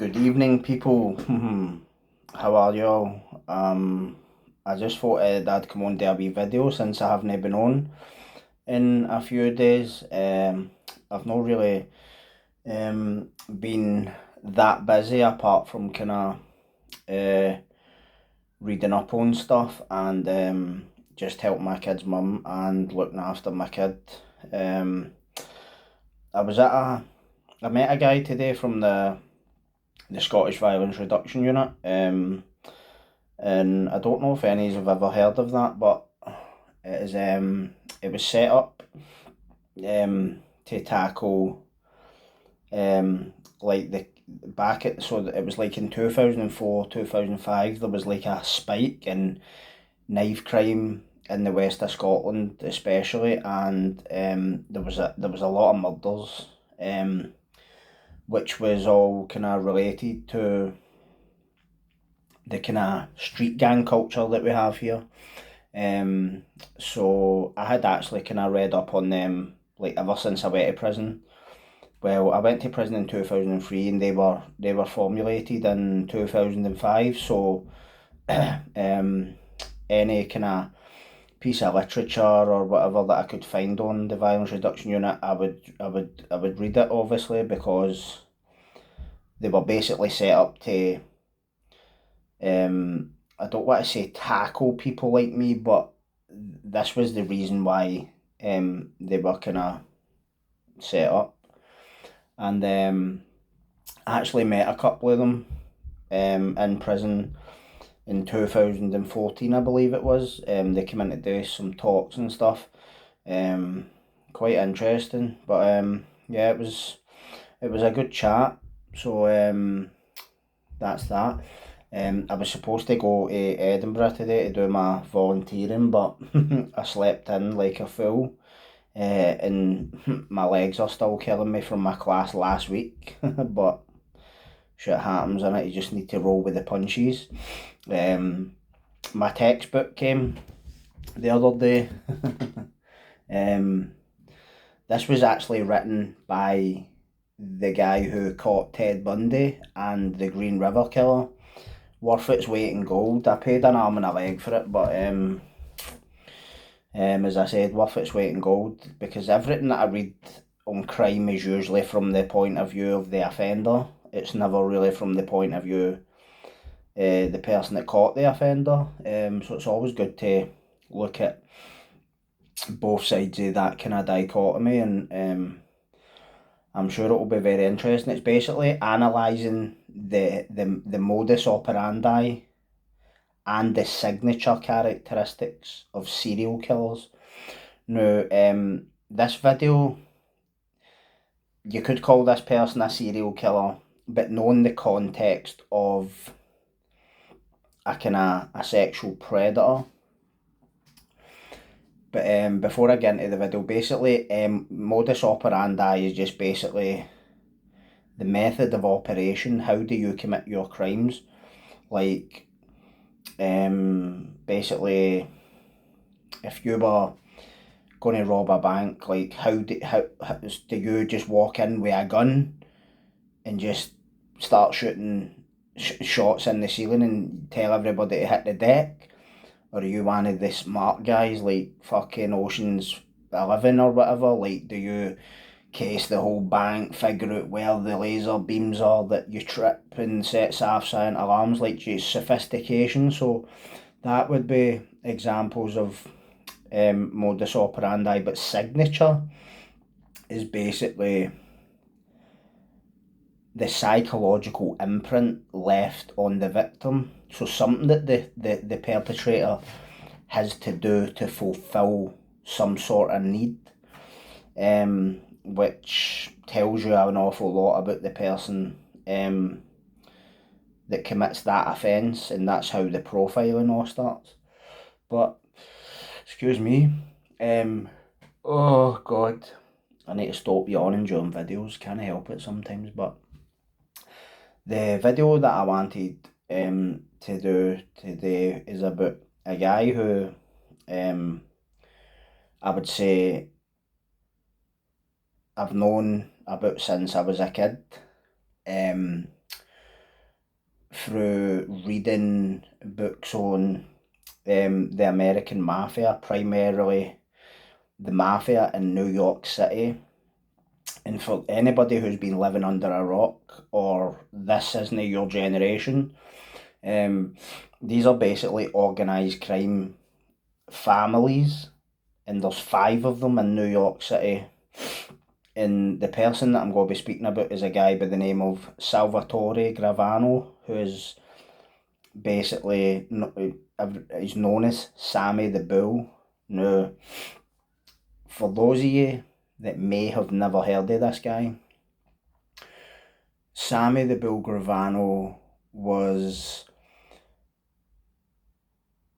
Good evening, people. How are y'all? I just thought I'd come on to a wee video since I haven't been on in a few days. I've not really been that busy apart from kind of reading up on stuff and just helping my kid's mum and looking after my kid. Um, I was at I met a guy today from the Scottish Violence Reduction Unit. And I don't know if any of you have ever heard of that, but it was set up to tackle like the back at so that it was like in 2004 2005 there was like a spike in knife crime in the west of Scotland especially, and there was a lot of murders, which was all kind of related to the kind of street gang culture that we have here. So I had actually kind of read up on them like ever since I went to prison. Well, I went to prison in 2003 and they were formulated in 2005. So um, any kind of piece of literature or whatever that I could find on the Violence Reduction Unit, I would read it obviously, because they were basically set up to I don't want to say tackle people like me, but this was the reason why they were kind of set up. And I actually met a couple of them in prison in 2014, I believe it was. They came in to do some talks and stuff. Um, Quite interesting, but yeah, it was a good chat. So that's that. I was supposed to go to Edinburgh today to do my volunteering, but I slept in like a fool, and my legs are still killing me from my class last week. But shit happens, and you just need to roll with the punches. Um, my textbook came the other day. um, this was actually written by the guy who caught Ted Bundy and the Green River Killer. Worth its weight in gold. I paid an arm and a leg for it, but as I said, worth its weight in gold, because everything that I read on crime is usually from the point of view of the offender. It's never really from the point of view the person that caught the offender. So it's always good to look at both sides of that kind of dichotomy, and I'm sure it will be very interesting. It's basically analysing the modus operandi and the signature characteristics of serial killers. Now, this video, you could call this person a serial killer, but knowing the context of a kind of a sexual predator. But before I get into the video, basically, modus operandi is just basically the method of operation. How do you commit your crimes? Like, basically, if you were going to rob a bank, like how do you just walk in with a gun and just start shooting shots in the ceiling and tell everybody to hit the deck? Or are you one of the smart guys like fucking Ocean's 11 or whatever? Like, do you case the whole bank, figure out where the laser beams are that you trip and sets off silent alarms, like just sophistication? So that would be examples of modus operandi, but signature is basically the psychological imprint left on the victim. So something that the perpetrator has to do to fulfill some sort of need, which tells you an awful lot about the person that commits that offence, and that's how the profiling all starts. But excuse me, oh god, I need to stop yawning during videos. Can't help it sometimes. But the video that I wanted to do today is about a guy who I would say I've known about since I was a kid. Um, through reading books on the American mafia, primarily the mafia in New York City. And for anybody who's been living under a rock, or this isn't your generation, these are basically organised crime families, and there's 5 of them in New York City. And the person that I'm going to be speaking about is a guy by the name of Salvatore Gravano, who is basically is known as Sammy the Bull. Now, for those of you that may have never heard of this guy, Sammy the Bull Gravano was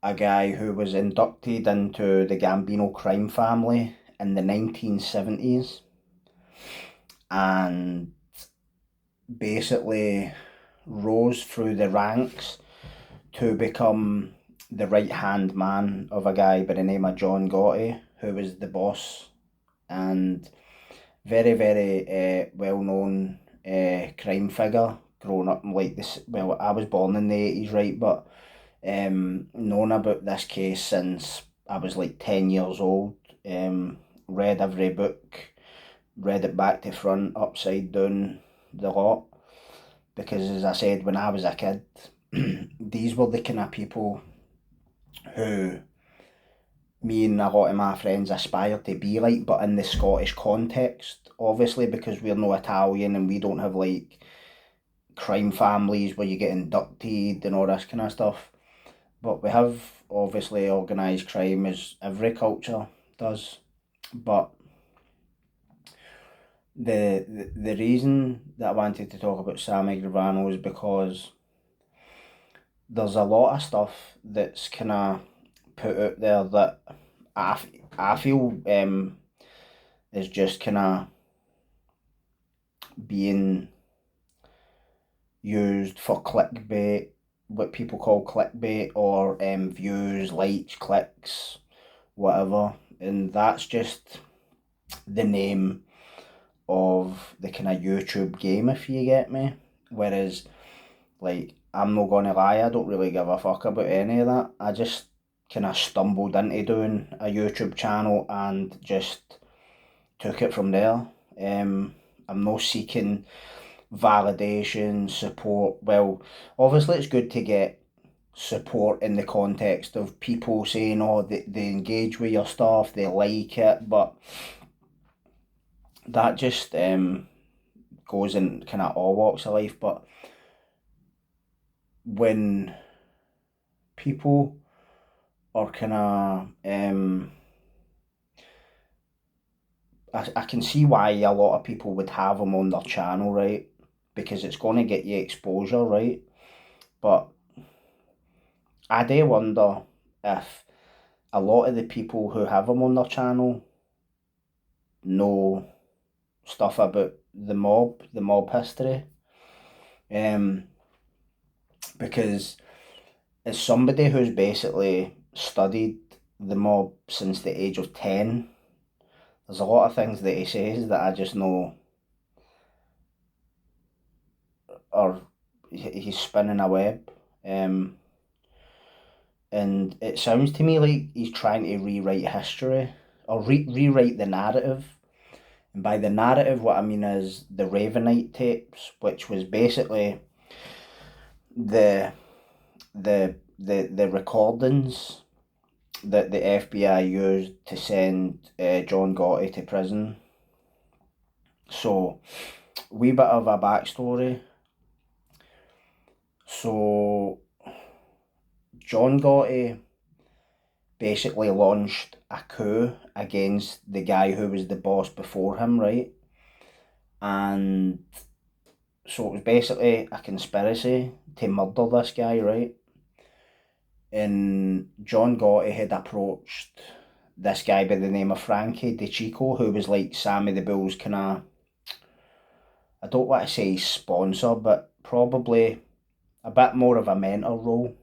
a guy who was inducted into the Gambino crime family in the 1970s, and basically rose through the ranks to become the right-hand man of a guy by the name of John Gotti, who was the boss, and very, very well-known crime figure growing up like this. Well, I was born in the 80s, right, but known about this case since I was like 10 years old. Read every book, read it back to front, upside down, the lot, because as I said, when I was a kid, these were the kind of people who me and a lot of my friends aspired to be like, but in the Scottish context, obviously, because we're no Italian and we don't have like crime families where you get inducted and all this kind of stuff. But we have obviously organised crime, as every culture does. But the reason that I wanted to talk about Sammy Gravano is because there's a lot of stuff that's kind of put out there that I feel is just kind of being used for clickbait, what people call clickbait, or views, likes, clicks, whatever. And that's just the name of the kind of YouTube game, if you get me. Whereas, like, I'm not gonna lie, I don't really give a fuck about any of that. I just kind of stumbled into doing a YouTube channel and just took it from there. I'm not seeking validation, support. Well, obviously it's good to get support in the context of people saying, oh, they engage with your stuff, they like it, but that just goes in kind of all walks of life. But when people are kind of I can see why a lot of people would have them on their channel, right? Because it's going to get you exposure, right? But I do wonder if a lot of the people who have them on their channel know stuff about the mob history. Because as somebody who's basically studied the mob since the age of 10, there's a lot of things that he says that I just know or he's spinning a web. And it sounds to me like he's trying to rewrite history, or rewrite the narrative. And by the narrative, what I mean is the Ravenite tapes, which was basically the the recordings that the FBI used to send John Gotti to prison. So, wee bit of a backstory. So, John Gotti basically launched a coup against the guy who was the boss before him, right? And so it was basically a conspiracy to murder this guy, right? And John Gotti had approached this guy by the name of Frankie DeChico, who was like Sammy the Bull's kind of, I don't want to say sponsor, but probably a bit more of a mentor role.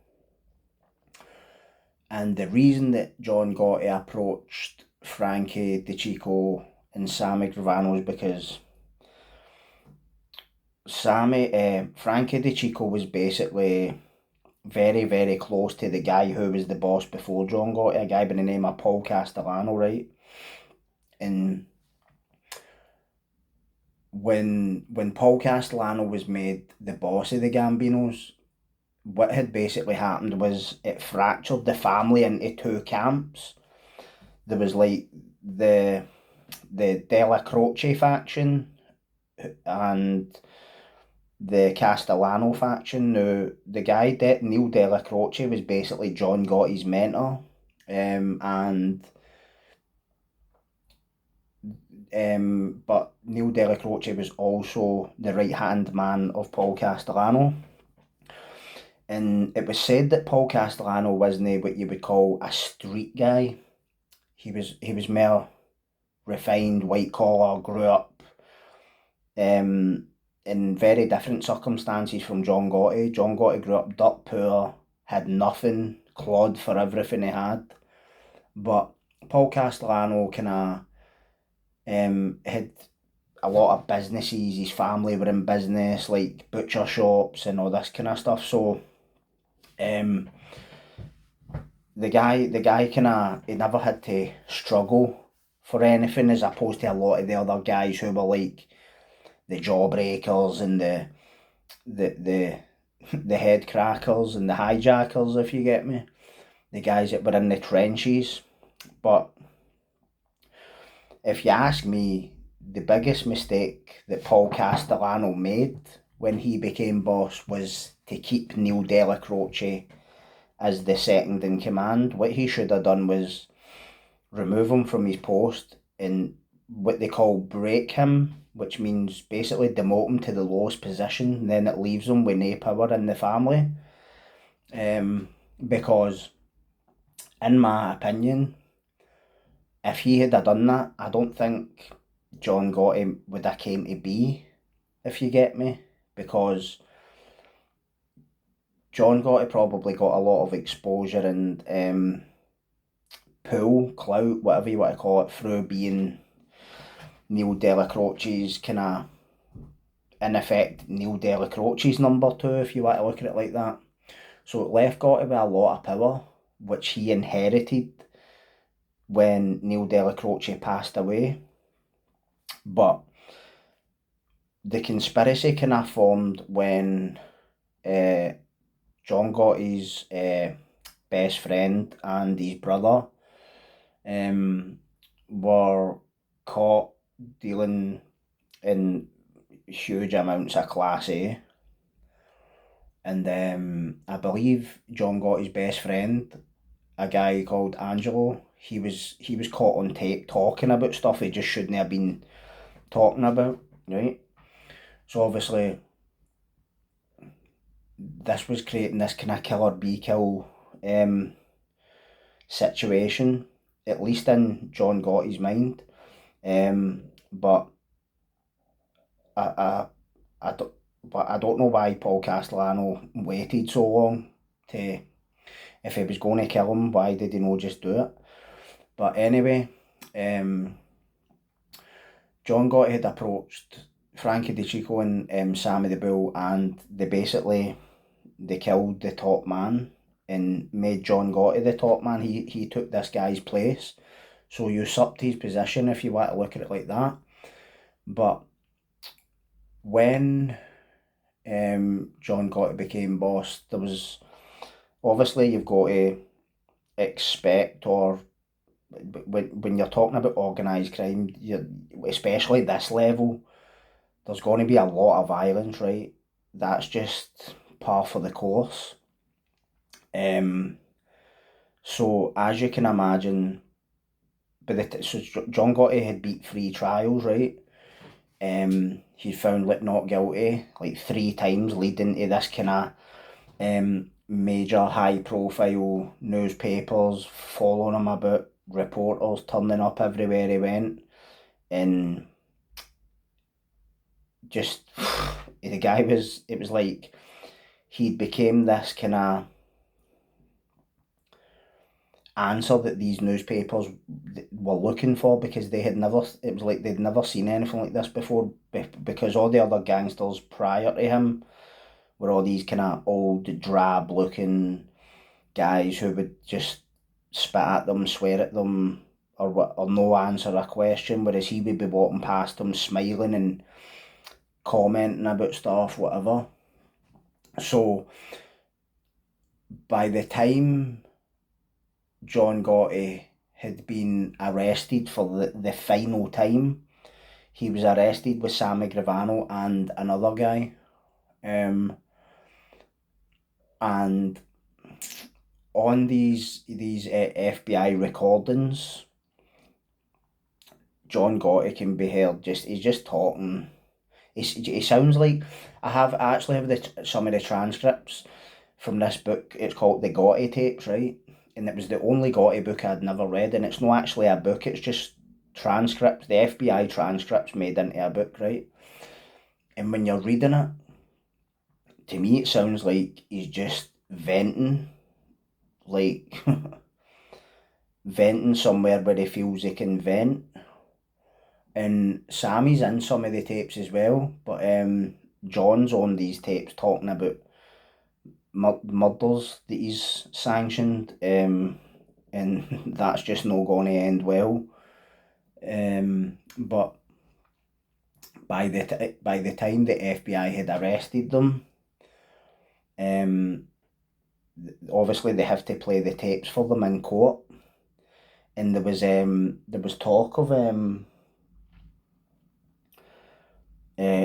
And the reason that John Gotti approached Frankie DeChico and Sammy Gravano is because Frankie DeChico was basically very, very close to the guy who was the boss before John Gotti, a guy by the name of Paul Castellano, right? And when Paul Castellano was made the boss of the Gambinos, what had basically happened was it fractured the family into two camps. There was like the Della Croce faction and the Castellano faction. Now, the guy, Neil Della Croce, was basically John Gotti's mentor, and but Neil Della Croce was also the right hand man of Paul Castellano. And it was said that Paul Castellano wasn't what you would call a street guy. He was more refined, white collar, grew up in very different circumstances from John Gotti. John Gotti grew up dirt poor, had nothing, clawed for everything he had. But Paul Castellano kind of had a lot of businesses. His family were in business, like butcher shops and all this kind of stuff. So the guy kind of, he never had to struggle for anything, as opposed to a lot of the other guys who were like the jawbreakers and the the head crackers and the hijackers, if you get me. The guys that were in the trenches. But if you ask me, the biggest mistake that Paul Castellano made when he became boss was to keep Neil Della Croce as the second in command. What he should have done was remove him from his post and what they call break him, which means basically demote him to the lowest position, and then it leaves him with no power in the family. Because, in my opinion, if he had done that, I don't think John Gotti would have came to be, if you get me. Because John Gotti probably got a lot of exposure and pull, clout, whatever you want to call it, through being Neil Della Croce's kind of, in effect, Neil Della Croce's number two, if you want to look at it like that. So it left Gotti with a lot of power, which he inherited when Neil Della Croce passed away. But the conspiracy kind of formed when John Gotti's best friend and his brother were caught dealing in huge amounts of Class A. And I believe John Gotti's best friend, a guy called Angelo, he was caught on tape talking about stuff he just shouldn't have been talking about, right? So obviously this was creating this kind of killer be kill situation, at least in John Gotti's mind. But I don't know why Paul Castellano waited so long to, if he was going to kill him, why did he not just do it? But anyway, John Gotti had approached Frankie DeChico and Sammy the Bull, and they killed the top man and made John Gotti the top man. He took this guy's place, so usurped his position, if you want to look at it like that. But when John Gotti became boss, there was, obviously you've got to expect, or when you're talking about organised crime, especially this level, there's going to be a lot of violence, right? That's just par for the course. So as you can imagine, so John Gotti had beat 3 trials, right? He found like not guilty like 3 times, leading to this kind of major high profile newspapers following him about, reporters turning up everywhere he went, and just the guy was, it was like he became this kind of, answer that these newspapers were looking for, because it was like they'd never seen anything like this before, because all the other gangsters prior to him were all these kind of old, drab looking guys who would just spit at them, swear at them, or no answer a question, whereas he would be walking past them smiling and commenting about stuff, whatever. So by the time John Gotti had been arrested for the final time, he was arrested with Sammy Gravano and another guy. And on these FBI recordings, John Gotti can be heard he's just talking. He sounds like, I actually have some of the transcripts from this book. It's called the Gotti tapes, right? And it was the only Gotti book I'd never read, and it's not actually a book, it's just transcripts, the FBI transcripts made into a book, right? And when you're reading it, to me it sounds like he's just venting, like venting somewhere where he feels he can vent. And Sammy's in some of the tapes as well, but John's on these tapes talking about murders that he's sanctioned, and that's just not going to end well. But by the time the FBI had arrested them, obviously they have to play the tapes for them in court, and there was talk of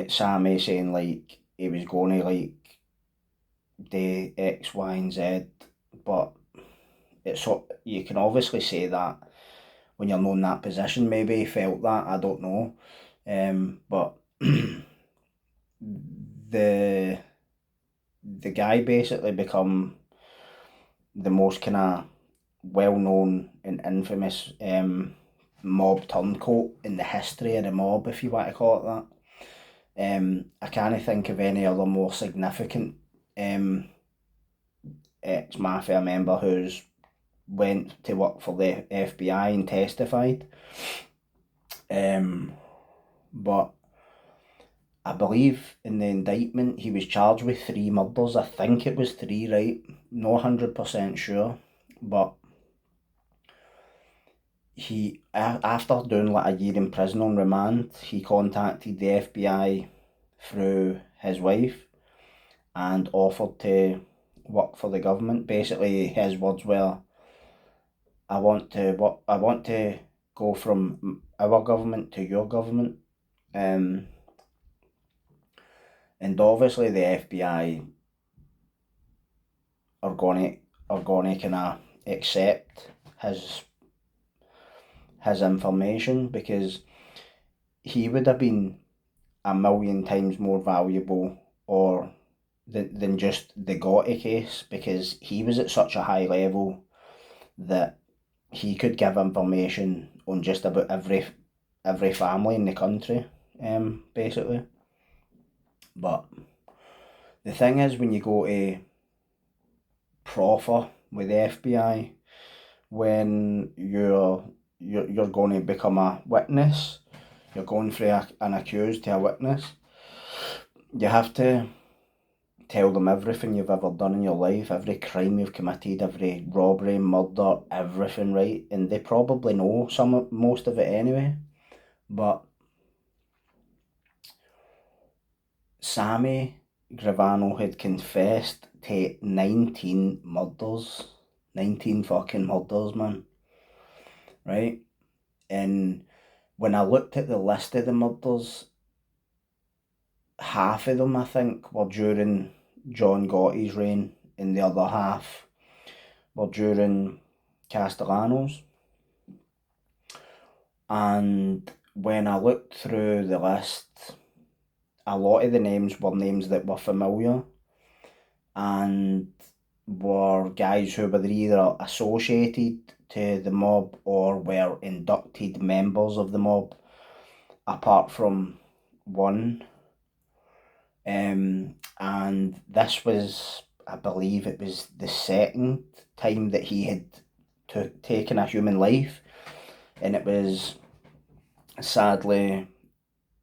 Sammy saying like he was going to like do X, Y, and Z, but you can obviously say that when you're not in that position. Maybe he felt that, I don't know, but the guy basically become the most kind of well-known and infamous mob turncoat in the history of the mob, if you want to call it that. I can't think of any other more significant ex-mafia member who's went to work for the FBI and testified. But I believe in the indictment he was charged with 3 murders. I think it was 3, right? Not 100% sure, but he, after doing like a year in prison on remand, he contacted the FBI through his wife and offered to work for the government. Basically, his words were, I want to go from our government to your government." And obviously the FBI are going to kind of accept his information, because he would have been a million times more valuable or than just the Gotti case, because he was at such a high level that he could give information on just about every family in the country, basically. But the thing is, when you go to proffer with the FBI, when you're going to become a witness, you're going from an accused to a witness, you have to tell them everything you've ever done in your life, every crime you've committed, every robbery, murder, everything, right? And they probably know most of it anyway. But Sammy Gravano had confessed to 19 murders. 19 fucking murders, man. Right? And when I looked at the list of the murders, half of them, I think, were during John Gotti's reign, and the other half were during Castellano's. And when I looked through the list, a lot of the names were names that were familiar and were guys who were either associated to the mob or were inducted members of the mob, apart from one. And this was, I believe it was the second time that he had taking a human life, and it was sadly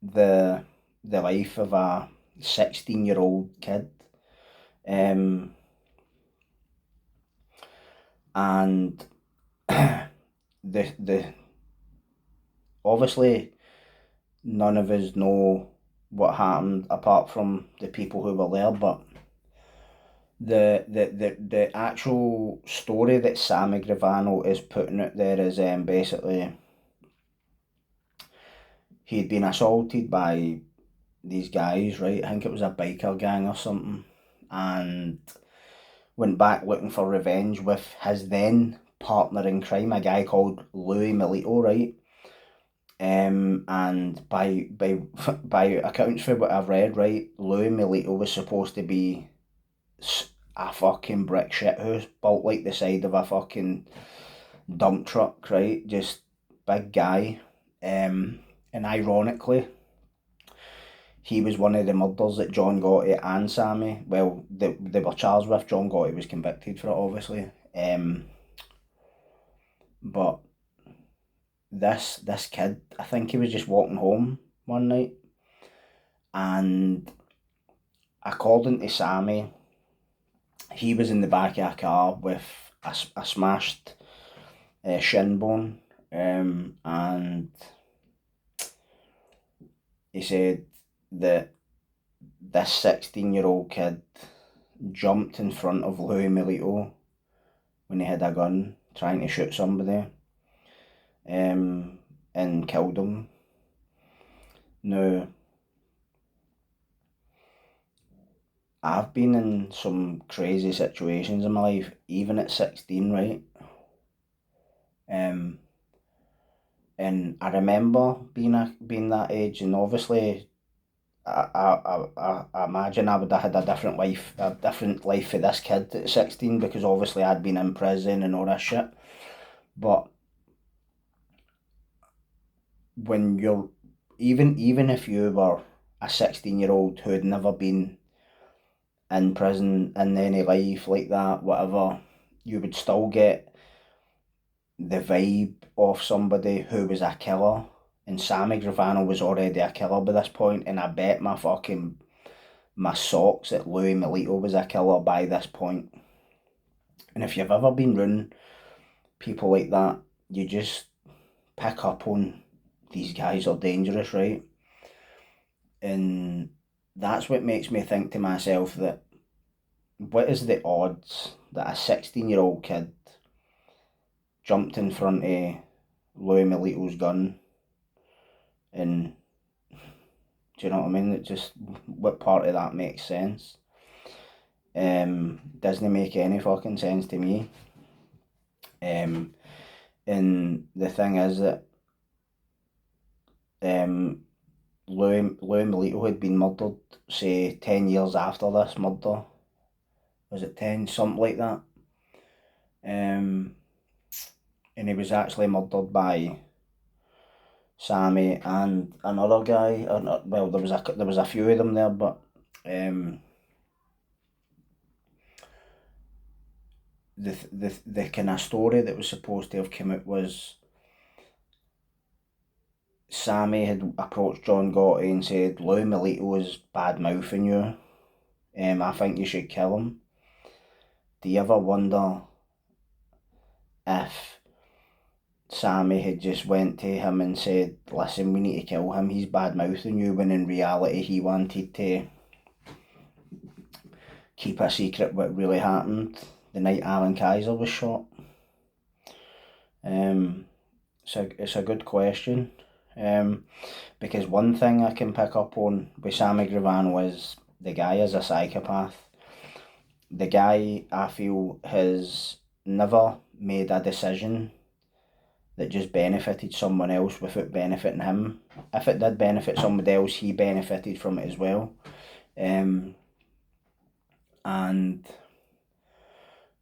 the life of a 16-year-old kid. And the obviously none of us know what happened apart from the people who were there, but the actual story that Sammy Gravano is putting out there is basically he'd been assaulted by these guys, right? I think it was a biker gang or something, and went back looking for revenge with his then partner in crime, a guy called Louis Milito, right? And by by accounts for what I've read, right, Louis Milito was supposed to be a fucking brick shithouse built like the side of a fucking dump truck, right? Just big guy. And ironically, he was one of the murders that John Gotti and Sammy, well, they were charged with. John Gotti was convicted for it, obviously. But this kid, I think he was just walking home one night, and according to Sammy, he was in the back of a car with a smashed shin bone, and he said that this 16-year-old kid jumped in front of Louis Milito when he had a gun trying to shoot somebody, and killed him. Now, I've been in some crazy situations in my life, even at 16, right? And I remember being that age, and obviously, I imagine I would have had a different life for this kid at 16, because obviously I'd been in prison and all that shit. But when you're even if you were a 16-year-old who had never been in prison in any life like that, whatever, you would still get the vibe of somebody who was a killer. And Sammy Gravano was already a killer by this point, and I bet my socks that Louis Milito was a killer by this point. And if you've ever been around people like that, you just pick up on these guys are dangerous, right? And that's what makes me think to myself that what is the odds that a 16-year-old kid jumped in front of Louis Milito's gun, and do you know what I mean? It just, what part of that makes sense? Doesn't make any fucking sense to me. And the thing is that Louis Milito had been murdered, say, 10 years after this murder. Was it 10? Something like that. And he was actually murdered by Sammy and another guy. Well, there was a few of them there, but the kind of story that was supposed to have come out was Sammy had approached John Gotti and said, Louis Milito is bad mouthing you. I think you should kill him. Do you ever wonder if Sammy had just went to him and said, listen, we need to kill him, he's bad mouthing you, when in reality he wanted to keep a secret what really happened the night Alan Kaiser was shot? It's a good question. Because one thing I can pick up on with Sammy Gravano is the guy is a psychopath. The guy, I feel, has never made a decision that just benefited someone else without benefiting him. If it did benefit somebody else, he benefited from it as well. And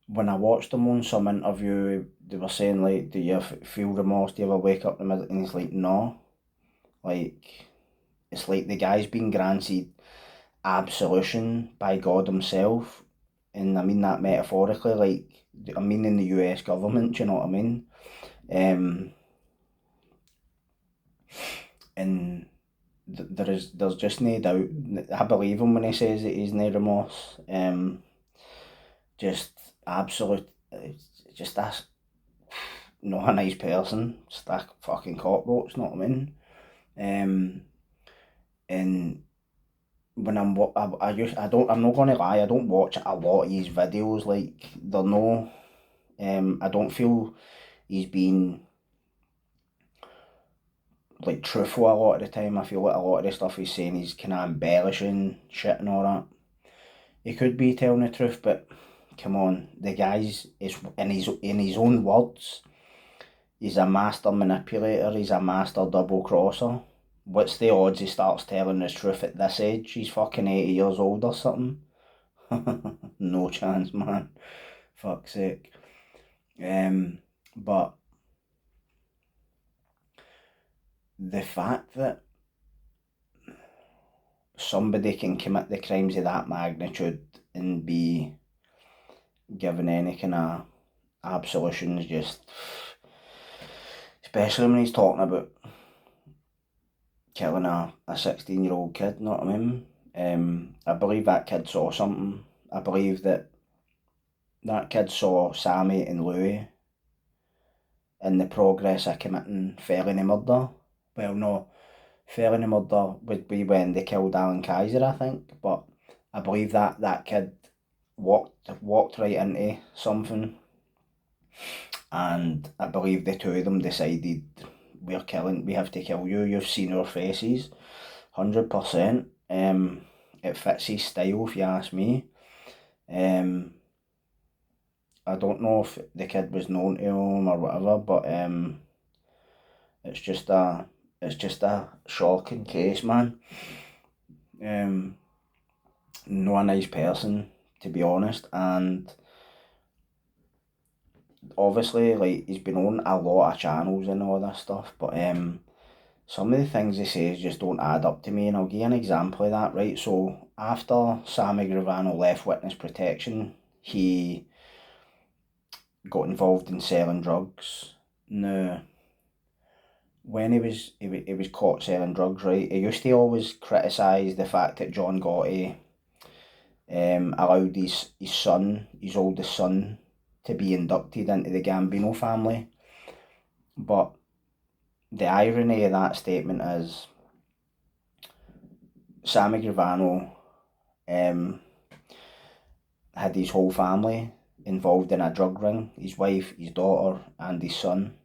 when I watched him on some interview, they were saying, like, do you feel remorse? Do you ever wake up in the middle? And he's like, no. Like, it's like the guy's been granted absolution by God himself, and I mean that metaphorically, like, I mean in the US government, do you know what I mean? And there's just no doubt, I believe him when he says that he's no remorse. Just absolute, just a, not a nice person, just a fucking cockroach, know what I mean? And when I'm not gonna lie, I don't watch a lot of his videos, like, they're no, I don't feel he's been, like, truthful a lot of the time. I feel like a lot of the stuff he's saying he's kind of embellishing shit and all that. He could be telling the truth, but come on, the guy's is in his own words. He's a master manipulator. He's a master double crosser. What's the odds he starts telling the truth at this age? He's fucking 80 years old or something. No chance, man. Fuck's sake. But the fact that somebody can commit the crimes of that magnitude and be given any kind of absolutions, just, especially when he's talking about killing a 16-year-old kid, you know what I mean? I believe that kid saw something. I believe that kid saw Sammy and Louis in the progress of committing felony murder. Well, no, felony murder would be when they killed Alan Kaiser, I think, but I believe that kid walked right into something, and I believe the two of them decided, we have to kill you. You've seen our faces, 100%. It fits his style, if you ask me. I don't know if the kid was known to him or whatever, but it's just a shocking case, man. Not a nice person, to be honest, and obviously, like, he's been on a lot of channels and all this stuff, but some of the things he says just don't add up to me, and I'll give you an example of that, right? So after Sammy Gravano left witness protection, he got involved in selling drugs. Now, when he was caught selling drugs, right, he used to always criticise the fact that John Gotti allowed his oldest son, to be inducted into the Gambino family. But the irony of that statement is Sammy Gravano had his whole family involved in a drug ring, his wife, his daughter and his son,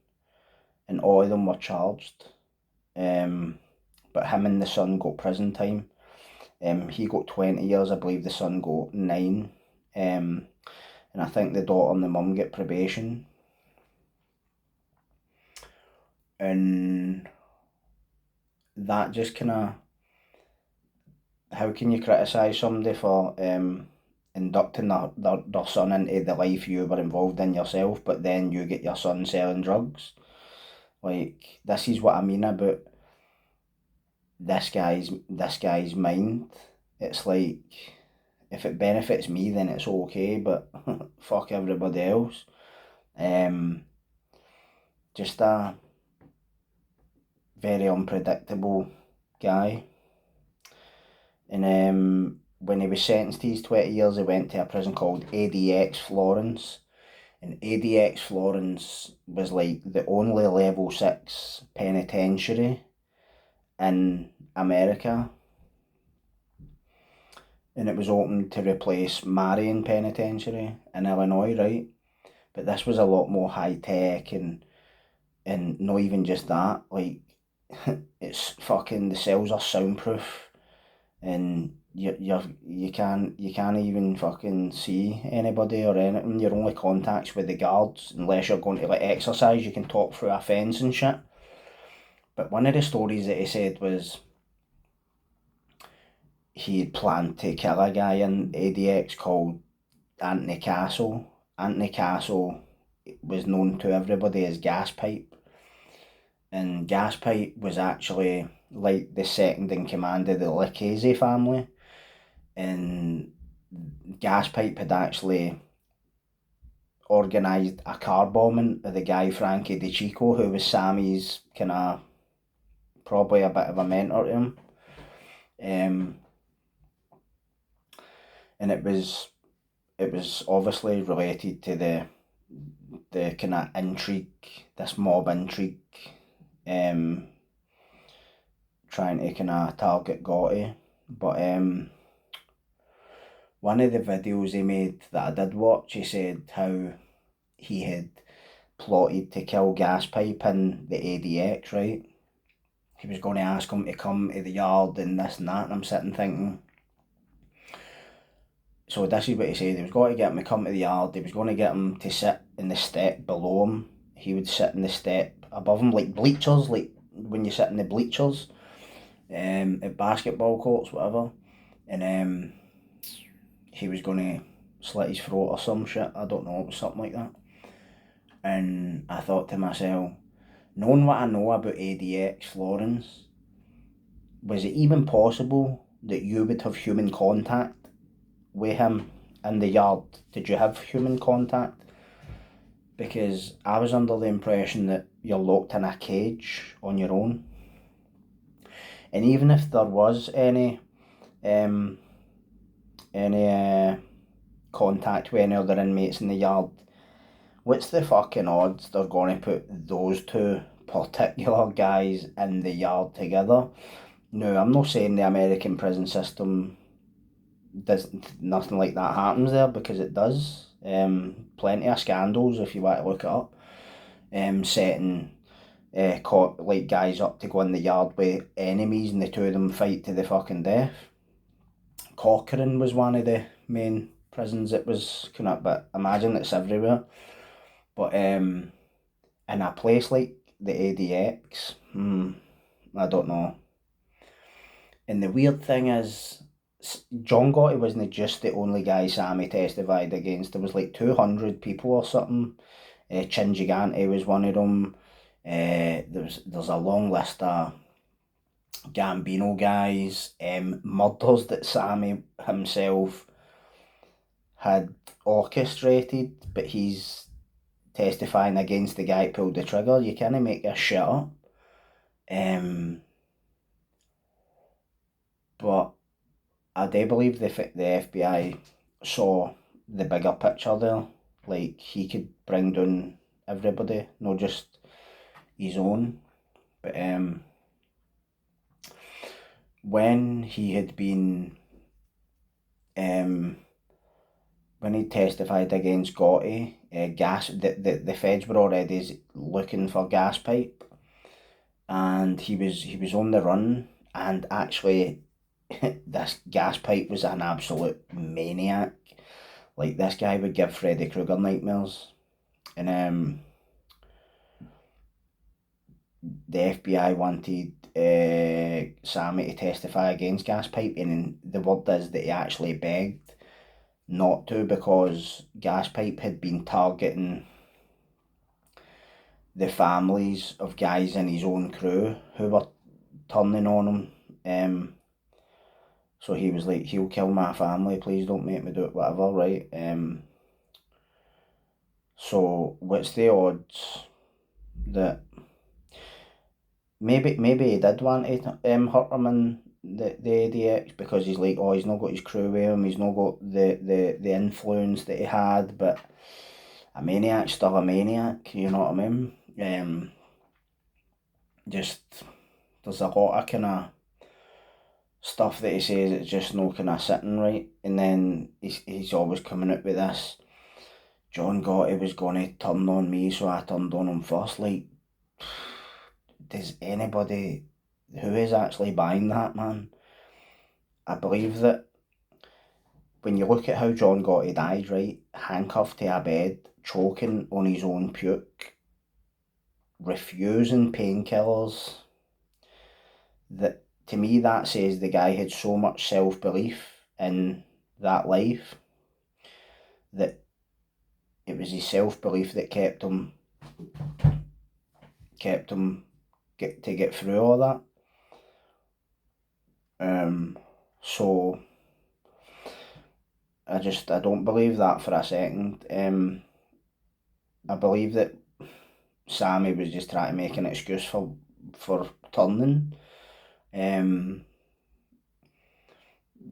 and all of them were charged. But him and the son got prison time. He got 20 years, I believe the son got 9. And I think the daughter and the mum get probation. And that just kind of, how can you criticise somebody for inducting their son into the life you were involved in yourself, but then you get your son selling drugs? Like, this is what I mean about this guy's mind. It's like, if it benefits me, then it's okay, but fuck everybody else. Just a very unpredictable guy. And when he was sentenced to his 20 years, he went to a prison called ADX Florence. And ADX Florence was like the only level 6 penitentiary in America. And it was opened to replace Marion Penitentiary in Illinois, right? But this was a lot more high tech, and not even just that, like, it's fucking, the cells are soundproof, and you can't even fucking see anybody or anything. Your only contacts with the guards, unless you're going to, like, exercise. You can talk through a fence and shit. But one of the stories that he said was he had planned to kill a guy in ADX called Anthony Castle. Anthony Castle was known to everybody as Gas Pipe, and Gas Pipe was actually like the second in command of the Lucchese family, and gas pipe had actually organised a car bombing of the guy Frankie DeChico, who was Sammy's kind of probably a bit of a mentor to him. And it was obviously related to the kind of intrigue, this mob intrigue, trying to kind of target Gotti. But one of the videos he made that I did watch, he said how he had plotted to kill Gaspipe in the ADX, right? He was going to ask him to come to the yard and this and that, and I'm sitting thinking, so this is what he said, he was going to get him to come to the yard, he was going to get him to sit in the step below him, he would sit in the step above him, like bleachers, like when you sit in the bleachers, at basketball courts, whatever, and he was going to slit his throat or some shit, I don't know, it was something like that. And I thought to myself, knowing what I know about ADX Florence, was it even possible that you would have human contact with him in the yard? Did you have human contact? Because I was under the impression that you're locked in a cage on your own. And even if there was any contact with any other inmates in the yard, what's the fucking odds they're going to put those two particular guys in the yard together? No, I'm not saying the American prison system does nothing like that happens there, because it does. Plenty of scandals, if you want to look it up, setting like guys up to go in the yard with enemies and the two of them fight to the fucking death. Cochrane was one of the main prisons it was kind of, but imagine it's everywhere. But in a place like the ADX, I don't know. And the weird thing is, John Gotti wasn't just the only guy Sammy testified against. There was like 200 people or something. Chin Gigante was one of them. There's a long list of Gambino guys, murders that Sammy himself had orchestrated, but he's testifying against the guy who pulled the trigger. You can't make this shit up. But I do believe the FBI saw the bigger picture there. Like, he could bring down everybody, not just his own. But when he had been, when he testified against Gotti, the feds were already looking for Gaspipe, and he was on the run, and actually this Gaspipe was an absolute maniac. Like, this guy would give Freddy Krueger nightmares. And the FBI wanted Sammy to testify against Gaspipe, and the word is that he actually begged not to, because Gaspipe had been targeting the families of guys in his own crew who were turning on him. So he was like, he'll kill my family, please don't make me do it, whatever, right? So what's the odds that maybe he did want to hurt him in the ADX, because he's like, oh, he's not got his crew with him, he's not got the influence that he had, but a maniac's still a maniac, you know what I mean? Just, there's a lot of kind of stuff that he says it's just no kind of sitting right, and then he's always coming out with this, John Gotti was going to turn on me, so I turned on him first. Like, does anybody who is actually buying that, man? I believe that when you look at how John Gotti died, right, handcuffed to a bed, choking on his own puke, refusing painkillers, that, to me, that says the guy had so much self-belief in that life that it was his self-belief that kept him get through all that. So I don't believe that for a second. I believe that Sammy was just trying to make an excuse for turning.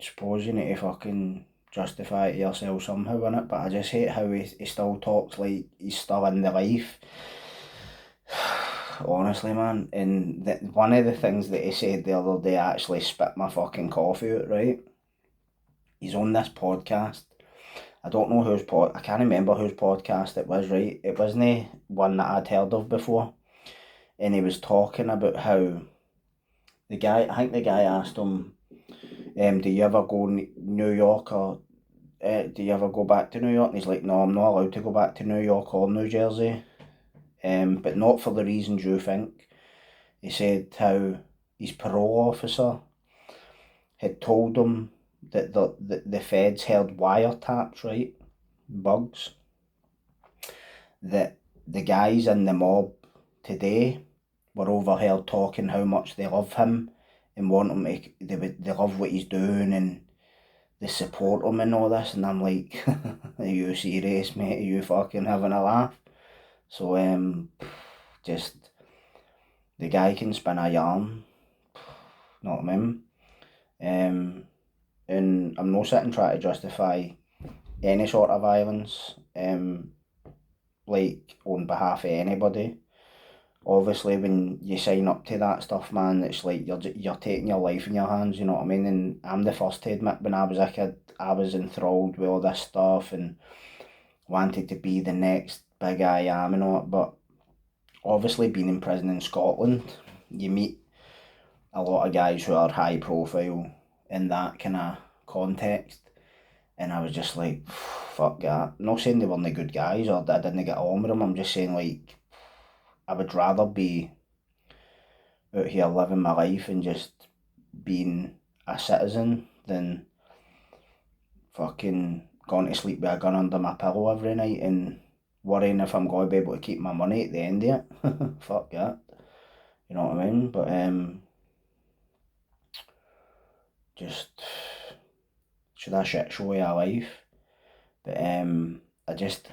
Suppose you need to fucking justify it to yourself somehow, innit? But I just hate how he still talks like he's still in the life. Honestly, man. And one of the things that he said the other day actually spit my fucking coffee out, right? He's on this podcast. I don't know I can't remember whose podcast it was, right? It wasn't one that I'd heard of before. And he was talking about how I think the guy asked him, do you ever go New York or do you ever go back to New York? And he's like, no, I'm not allowed to go back to New York or New Jersey, but not for the reasons you think. He said how his parole officer had told him that the feds held wiretaps, right? Bugs. That the guys in the mob today were overheard talking how much they love him and want him they love what he's doing and they support him and all this, and I'm like, are you serious, mate? Are you fucking having a laugh? So just the guy can spin a yarn, not him. And I'm not sitting trying to justify any sort of violence, like on behalf of anybody. Obviously, when you sign up to that stuff, man, it's like you're taking your life in your hands, you know what I mean? And I'm the first to admit, when I was a kid, I was enthralled with all this stuff and wanted to be the next big I am and all that. But obviously, being in prison in Scotland, you meet a lot of guys who are high profile in that kind of context. And I was just like, fuck that. Not saying they weren't good guys or that I didn't get on with them. I'm just saying, like, I would rather be out here living my life and just being a citizen than fucking going to sleep with a gun under my pillow every night and worrying if I'm going to be able to keep my money at the end of it. Fuck that. You know what I mean? But just should I shit show of a life. But I just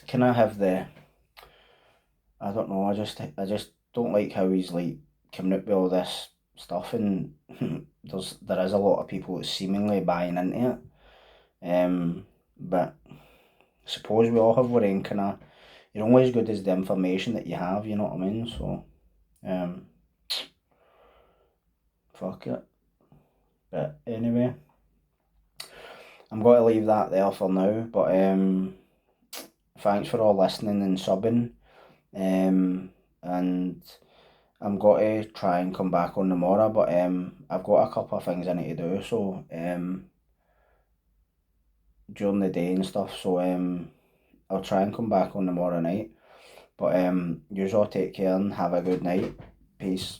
kind of have I don't know. I just don't like how he's like coming out with all this stuff, and there is a lot of people that's seemingly buying into it. But I suppose we all have our own kind of. You're only as good as the information that you have. You know what I mean? So, um, fuck it. But anyway, I'm going to leave that there for now. But thanks for all listening and subbing. And I'm going to try and come back on tomorrow, but I've got a couple of things I need to do, so during the day and stuff, so I'll try and come back on tomorrow night. But you all take care and have a good night. Peace.